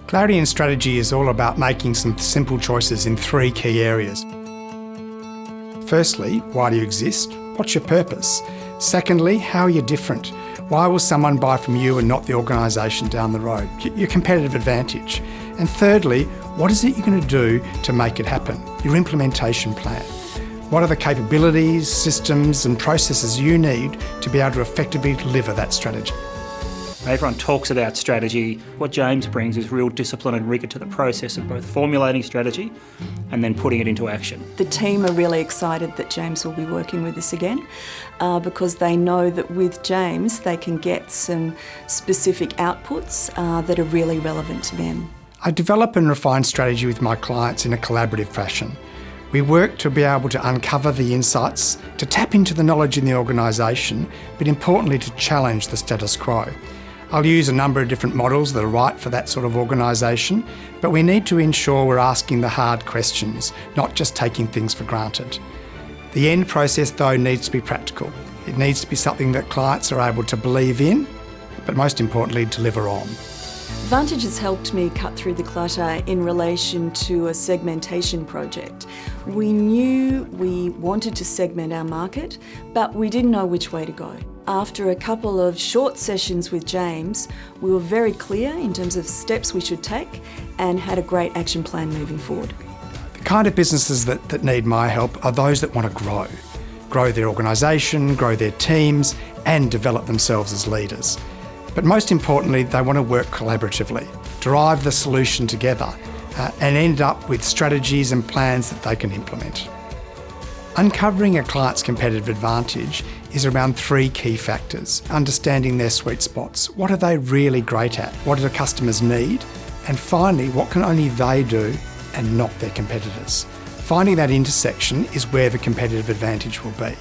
Clarity in strategy is all about making some simple choices in 3 key areas. Firstly, why do you exist? What's your purpose? Secondly, how are you different? Why will someone buy from you and not the organisation down the road? Your competitive advantage. And thirdly, what is it you're going to do to make it happen? Your implementation plan. What are the capabilities, systems and processes you need to be able to effectively deliver that strategy? Everyone talks about strategy. What James brings is real discipline and rigour to the process of both formulating strategy and then putting it into action. The team are really excited that James will be working with us again because they know that with James they can get some specific outputs that are really relevant to them. I develop and refine strategy with my clients in a collaborative fashion. We work to be able to uncover the insights, to tap into the knowledge in the organisation, but importantly to challenge the status quo. I'll use a number of different models that are right for that sort of organisation, but we need to ensure we're asking the hard questions, not just taking things for granted. The end process, though, needs to be practical. It needs to be something that clients are able to believe in, but most importantly, deliver on. Vantage has helped me cut through the clutter in relation to a segmentation project. We knew we wanted to segment our market, but we didn't know which way to go. After a couple of short sessions with James, we were very clear in terms of steps we should take and had a great action plan moving forward. The kind of businesses that need my help are those that want to grow their organisation, grow their teams and develop themselves as leaders. But most importantly, they want to work collaboratively, derive the solution together and end up with strategies and plans that they can implement. Uncovering a client's competitive advantage is around 3 key factors: understanding their sweet spots, what are they really great at, what do the customers need, and finally, what can only they do and not their competitors. Finding that intersection is where the competitive advantage will be.